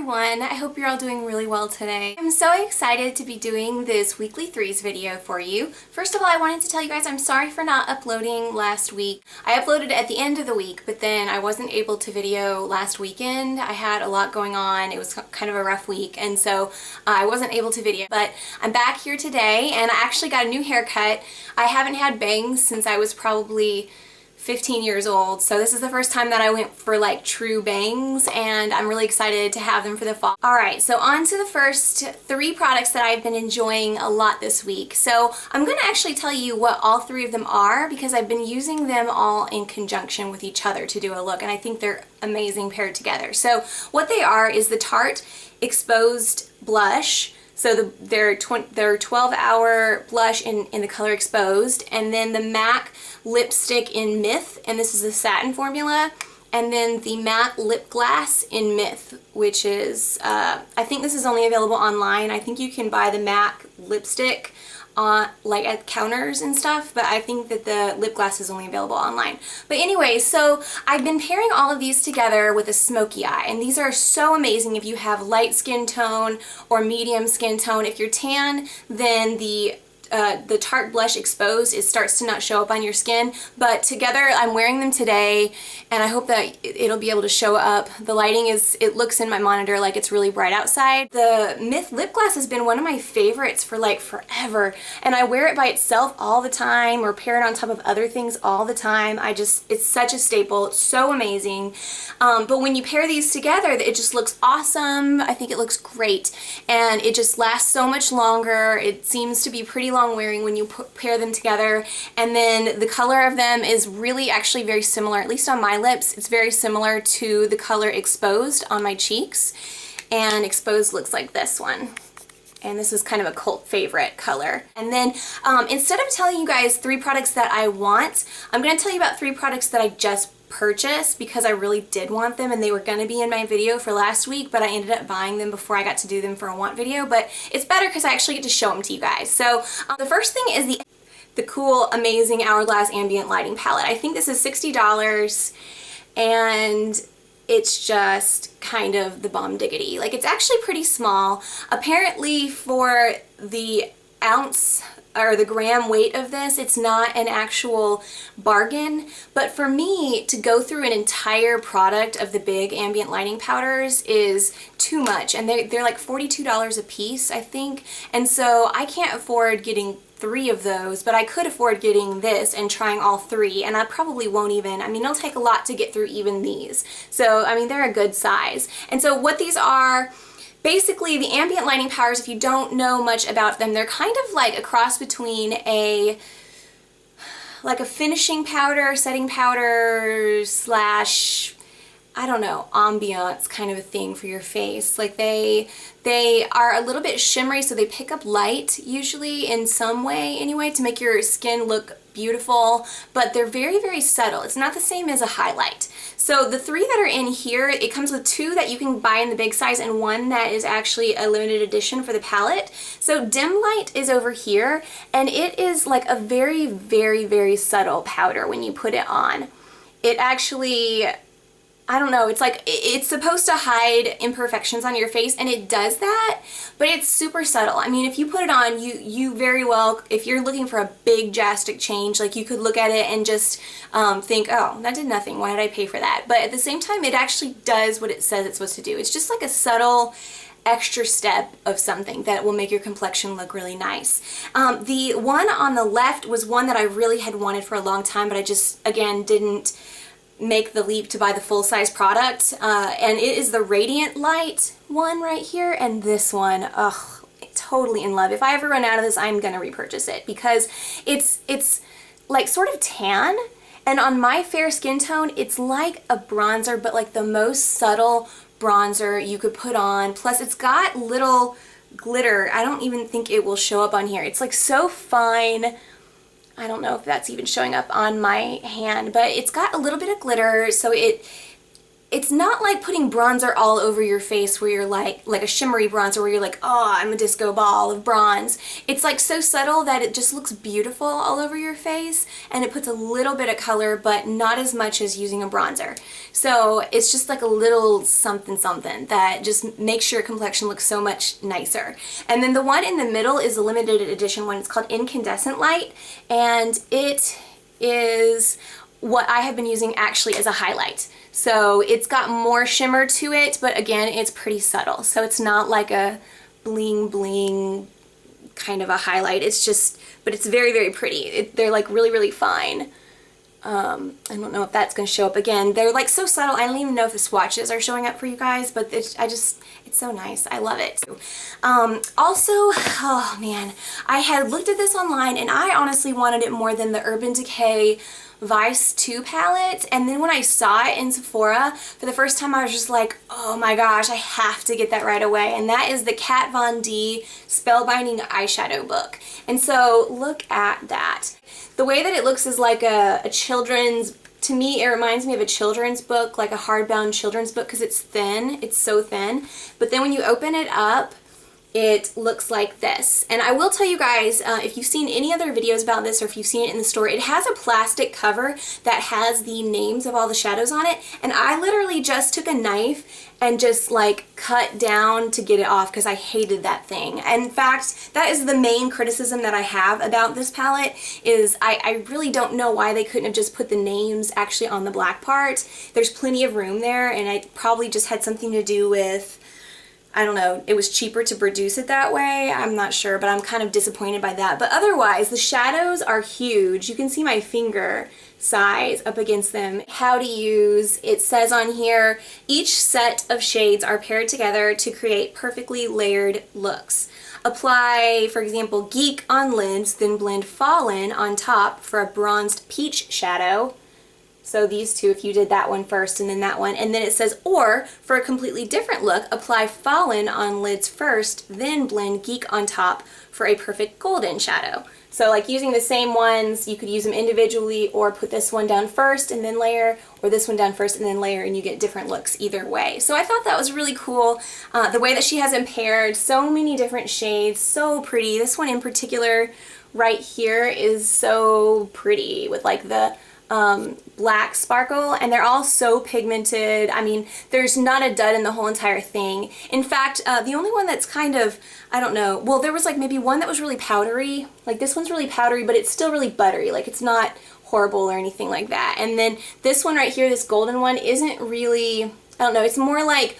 everyone, I hope you're all doing really well today. I'm so excited to be doing this weekly threes video for you. First of all, I wanted to tell you guys I'm sorry for not uploading last week. I uploaded at the end of the week, but then I wasn't able to video last weekend. I had a lot going on. It was kind of a rough week, and so I wasn't able to video. But I'm back here today, and I actually got a new haircut. I haven't had bangs since I was probably 15 years old, so this is the first time that I went for like true bangs, and I'm really excited to have them for the fall. Alright, so on to the first three products that I've been enjoying a lot this week. So I'm going to actually tell you what all three of them are because I've been using them all in conjunction with each other to do a look, and I think they're amazing paired together. So what they are is the Tarte Exposed Blush. So their 12-hour blush in the color Exposed, and then the MAC lipstick in Myth, and this is the Satin formula, and then the MAC Lipglass in Myth, which is, I think this is only available online. I think you can buy the MAC lipstick like at counters and stuff, but I think that the lip gloss is only available online. But anyway, so I've been pairing all of these together with a smoky eye, and these are so amazing if you have light skin tone or medium skin tone. If you're tan, then the Tarte Blush Exposed, it starts to not show up on your skin, but together I'm wearing them today, and I hope that it'll be able to show up. The lighting it looks in my monitor like it's really bright outside. The Myth Lip Gloss has been one of my favorites for like forever, and I wear it by itself all the time or pair it on top of other things all the time. It's such a staple. It's so amazing. But when you pair these together, it just looks awesome. I think it looks great, and it just lasts so much longer. It seems to be pretty long wearing when you pair them together, and then the color of them is really actually very similar, at least on my lips. It's very similar to the color Exposed on my cheeks, and Exposed looks like this one. And this is kind of a cult favorite color. And then instead of telling you guys three products that I want, I'm going to tell you about three products that I just purchased because I really did want them, and they were going to be in my video for last week, but I ended up buying them before I got to do them for a want video. But it's better because I actually get to show them to you guys. So the first thing is the cool, amazing Hourglass Ambient Lighting Palette. I think this is $60, and it's just kind of the bomb diggity. Like, it's actually pretty small. Apparently for the ounce or the gram weight of this, it's not an actual bargain, but for me to go through an entire product of the big ambient lighting powders is too much, and they're like $42 a piece, I think, and so I can't afford getting three of those, but I could afford getting this and trying all three, and I probably won't even, I mean, it'll take a lot to get through even these. So, I mean, they're a good size. And so what these are, basically the ambient lighting powders, if you don't know much about them, they're kind of like a cross between like a finishing powder, setting powder slash, I don't know, ambiance kind of a thing for your face. Like they are a little bit shimmery, so they pick up light usually in some way anyway to make your skin look beautiful, but they're very, very subtle. It's not the same as a highlight. So the three that are in here, it comes with two that you can buy in the big size and one that is actually a limited edition for the palette. So Dim Light is over here, and it is like a very, very, very subtle powder when you put it on. It actually, I don't know, it's like, it's supposed to hide imperfections on your face, and it does that, but it's super subtle. I mean, if you put it on, you very well, if you're looking for a big drastic change, like you could look at it and just think, oh, that did nothing, why did I pay for that? But at the same time, it actually does what it says it's supposed to do. It's just like a subtle extra step of something that will make your complexion look really nice. The one on the left was one that I really had wanted for a long time, but I just, again, didn't make the leap to buy the full-size product, and it is the Radiant Light one right here, and this one, ugh, totally in love. If I ever run out of this, I'm gonna repurchase it because it's like sort of tan, and on my fair skin tone, it's like a bronzer, but like the most subtle bronzer you could put on. Plus it's got little glitter. I don't even think it will show up on here. It's like so fine. I don't know if that's even showing up on my hand, but it's got a little bit of glitter, so it's not like putting bronzer all over your face where you're like a shimmery bronzer where you're like, oh, I'm a disco ball of bronze. It's like so subtle that it just looks beautiful all over your face, and it puts a little bit of color, but not as much as using a bronzer. So it's just like a little something something that just makes your complexion look so much nicer. And then the one in the middle is a limited edition one. It's called Incandescent Light, and it is what I have been using actually as a highlight. So it's got more shimmer to it, but again, it's pretty subtle. So it's not like a bling bling kind of a highlight. It's just, but it's very, very pretty. They're like really, really fine. I don't know if that's going to show up again. They're like so subtle. I don't even know if the swatches are showing up for you guys, but it's so nice. I love it. Also, oh man, I had looked at this online and I honestly wanted it more than the Urban Decay Vice 2 palette, and then when I saw it in Sephora for the first time, I was just like, oh my gosh, I have to get that right away. And that is the Kat Von D Spellbinding eyeshadow book. And so look at that. The way that it looks is like a children's, to me it reminds me of a children's book, like a hardbound children's book, because it's thin, it's so thin. But then when you open it up, it looks like this. And I will tell you guys, if you've seen any other videos about this or if you've seen it in the store, it has a plastic cover that has the names of all the shadows on it. And I literally just took a knife and just like cut down to get it off because I hated that thing. In fact, that is the main criticism that I have about this palette, is I really don't know why they couldn't have just put the names actually on the black part. There's plenty of room there, and it probably just had something to do with, I don't know, it was cheaper to produce it that way. I'm not sure, but I'm kind of disappointed by that. But otherwise, the shadows are huge. You can see my finger size up against them. How to use, it says on here, each set of shades are paired together to create perfectly layered looks. Apply, for example, Geek on lids, then blend Fallen on top for a bronzed peach shadow. So these two, if you did that one first and then that one, and then it says, or for a completely different look, apply Fallen on lids first, then blend Geek on top for a perfect golden shadow. So like using the same ones, you could use them individually or put this one down first and then layer, or this one down first and then layer, and you get different looks either way. So I thought that was really cool. The way that she has them paired, so many different shades, so pretty. This one in particular right here is so pretty with like the black sparkle, and they're all so pigmented. I mean, there's not a dud in the whole entire thing. In fact, the only one that's kind of, I don't know, well, there was like maybe one that was really powdery. Like this one's really powdery, but it's still really buttery. Like it's not horrible or anything like that. And then this one right here, this golden one, isn't really, I don't know, it's more like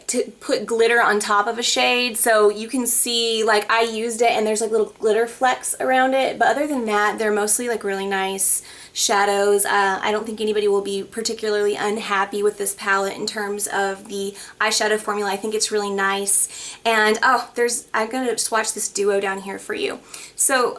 to put glitter on top of a shade, so you can see, like I used it and there's like little glitter flecks around it, but other than that, they're mostly like really nice shadows. I don't think anybody will be particularly unhappy with this palette in terms of the eyeshadow formula. I think it's really nice. And oh, I'm gonna swatch this duo down here for you. So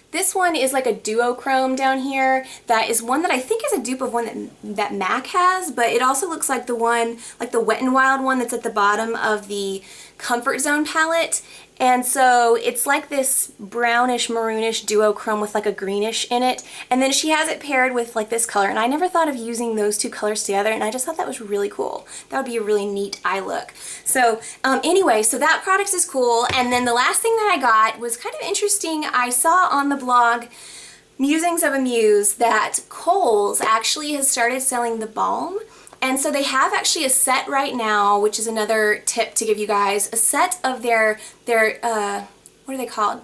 this one is like a duochrome down here. That is one that I think is a dupe of one that MAC has, but it also looks like the one, like the Wet n Wild one that's at the bottom of the Comfort Zone palette. And so it's like this brownish maroonish duochrome with like a greenish in it, and then she has it paired with like this color, and I never thought of using those two colors together, and I just thought that was really cool. That would be a really neat eye look. So anyway, so that product is cool. And then the last thing that I got was kind of interesting. I saw on the blog Musings of a Muse that Kohl's actually has started selling the balm. And so they have actually a set right now, which is another tip to give you guys, a set of their what are they called?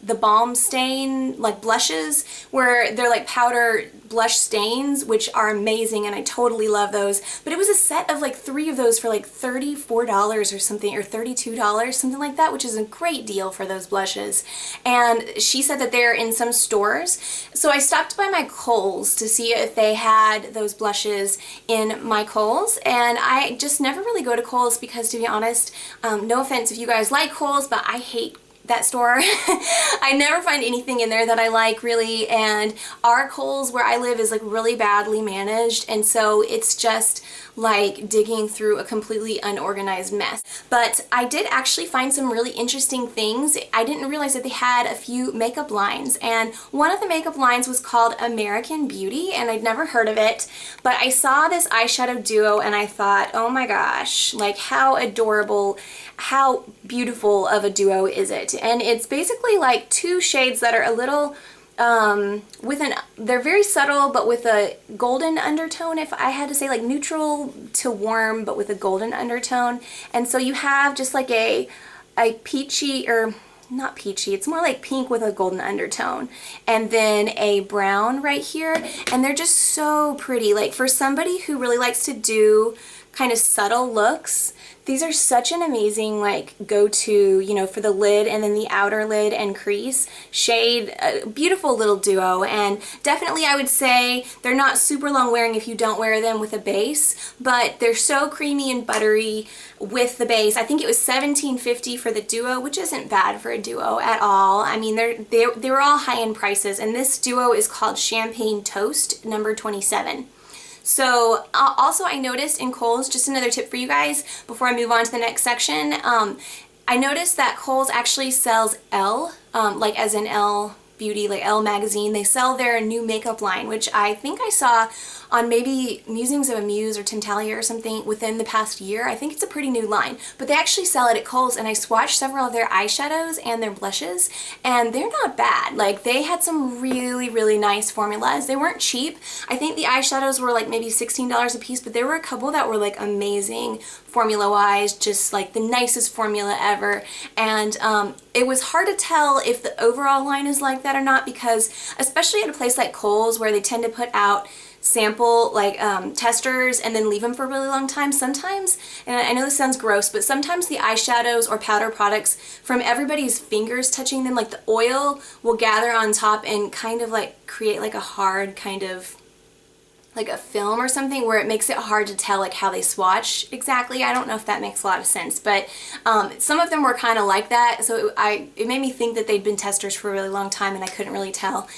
The balm stain, like blushes, where they're like powder blush stains, which are amazing, and I totally love those. But it was a set of like 3 of those for like $34 or something, or $32, something like that, which is a great deal for those blushes. And she said that they're in some stores. So I stopped by my Kohl's to see if they had those blushes in my Kohl's, and I just never really go to Kohl's because, to be honest, no offense if you guys like Kohl's, but I hate that store. I never find anything in there that I like really, and our Kohl's where I live is like really badly managed, and so it's just like digging through a completely unorganized mess. But I did actually find some really interesting things. I didn't realize that they had a few makeup lines, and one of the makeup lines was called American Beauty, and I'd never heard of it, but I saw this eyeshadow duo and I thought, oh my gosh, like how adorable, how beautiful of a duo is it? And it's basically like two shades that are a little they're very subtle but with a golden undertone, if I had to say, like neutral to warm but with a golden undertone. And so you have just like a peachy, or not peachy, it's more like pink with a golden undertone, and then a brown right here, and they're just so pretty. Like for somebody who really likes to do kind of subtle looks, these are such an amazing like go-to, you know, for the lid and then the outer lid and crease shade. A beautiful little duo, and definitely I would say they're not super long wearing if you don't wear them with a base, but they're so creamy and buttery with the base. I think it was $17.50 for the duo, which isn't bad for a duo at all. I mean, they were all high-end prices, and this duo is called Champagne Toast number 27. So also I noticed in Kohl's, just another tip for you guys before I move on to the next section, I noticed that Kohl's actually sells Elle, like as in Elle Beauty, like Elle magazine. They sell their new makeup line, which I think I saw on maybe Musings of a Muse or Tintalia or something within the past year. I think it's a pretty new line, but they actually sell it at Kohl's, and I swatched several of their eyeshadows and their blushes, and they're not bad. Like they had some really, really nice formulas. They weren't cheap. I think the eyeshadows were like maybe $16 a piece, but there were a couple that were like amazing formula-wise, just like the nicest formula ever. And it was hard to tell if the overall line is like that or not, because especially at a place like Kohl's where they tend to put out sample like testers and then leave them for a really long time, sometimes, and I know this sounds gross, but sometimes the eyeshadows or powder products, from everybody's fingers touching them, like the oil will gather on top and kind of like create like a hard kind of like a film or something, where it makes it hard to tell like how they swatch exactly. I don't know if that makes a lot of sense, but some of them were kind of like that, so it made me think that they'd been testers for a really long time, and I couldn't really tell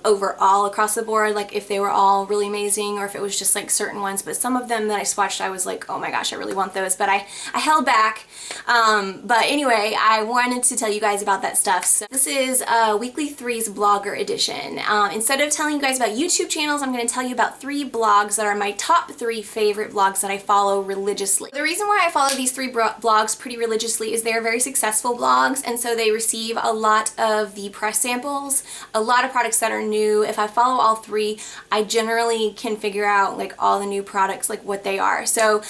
overall across the board like if they were all really amazing or if it was just like certain ones. But some of them that I swatched, I was like, oh my gosh, I really want those, but I held back. But anyway, I wanted to tell you guys about that stuff. So this is Weekly 3's blogger edition. Instead of telling you guys about YouTube channels, I'm going to tell you about 3 blogs that are my top 3 favorite blogs that I follow religiously. The reason why I follow these 3 blogs pretty religiously is they're very successful blogs, and so they receive a lot of the press samples, a lot of products that are new. If I follow all 3, I generally can figure out like all the new products, like what they are. So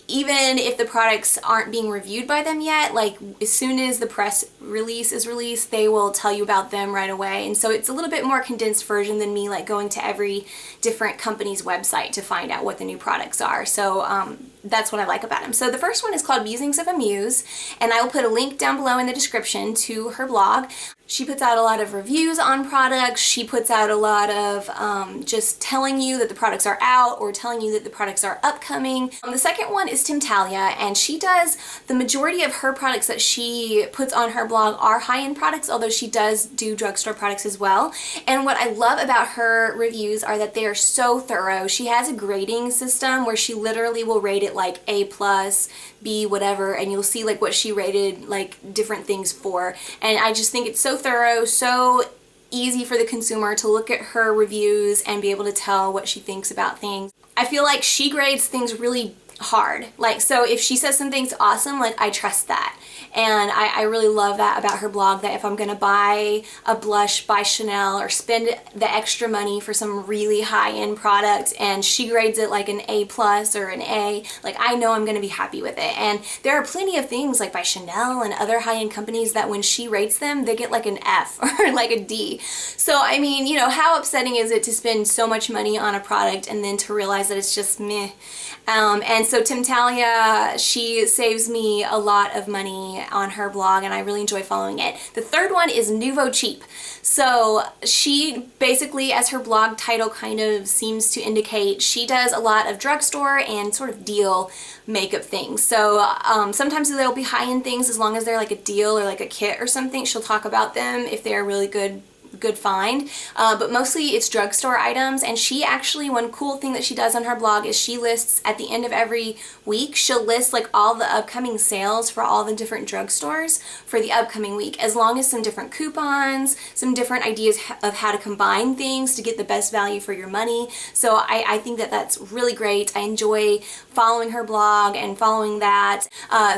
even if the products aren't being reviewed by them yet, like as soon as the press release is released, they will tell you about them right away. And so it's a little bit more condensed version than me like going to every different company's website to find out what the new products are. So that's what I like about them. So the first one is called Musings of a Muse, and I will put a link down below in the description to her blog. She puts out a lot of reviews on products. She puts out a lot of just telling you that the products are out or telling you that the products are upcoming. The second one is Tintalia, and she does, the majority of her products that she puts on her blog are high-end products, although she does do drugstore products as well. And what I love about her reviews are that they are so thorough. She has a grading system where she literally will rate it like A+, B, whatever, and you'll see like what she rated like different things for. And I just think it's so thorough, so easy for the consumer to look at her reviews and be able to tell what she thinks about things. I feel like she grades things really hard. Like, so if she says something's awesome, like I trust that. And I really love that about her blog, that if I'm gonna buy a blush by Chanel or spend the extra money for some really high-end product and she grades it like an A+ or an A, like I know I'm gonna be happy with it. And there are plenty of things like by Chanel and other high-end companies that when she rates them, they get like an F or like a D. So I mean, you know, how upsetting is it to spend so much money on a product and then to realize that it's just meh? And so Timtalia, she saves me a lot of money on her blog, and I really enjoy following it. The third one is Nouveau Cheap. So she basically, as her blog title kind of seems to indicate, she does a lot of drugstore and sort of deal makeup things. So sometimes there'll be high-end things, as long as they're like a deal or like a kit or something, she'll talk about them if they're really good find, but mostly it's drugstore items. And she actually, one cool thing that she does on her blog is she lists at the end of every week, she'll list like all the upcoming sales for all the different drugstores for the upcoming week, as long as some different coupons, some different ideas of how to combine things to get the best value for your money. So I think that that's really great. I enjoy following her blog and following that.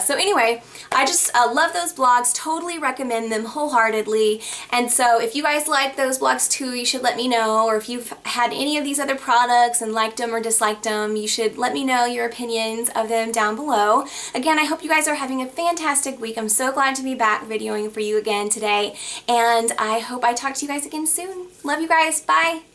So anyway, I just love those blogs, totally recommend them wholeheartedly. And so if you guys like those blogs too, you should let me know. Or if you've had any of these other products and liked them or disliked them, you should let me know your opinions of them down below. Again, I hope you guys are having a fantastic week. I'm so glad to be back videoing for you again today, and I hope I talk to you guys again soon. Love you guys. Bye.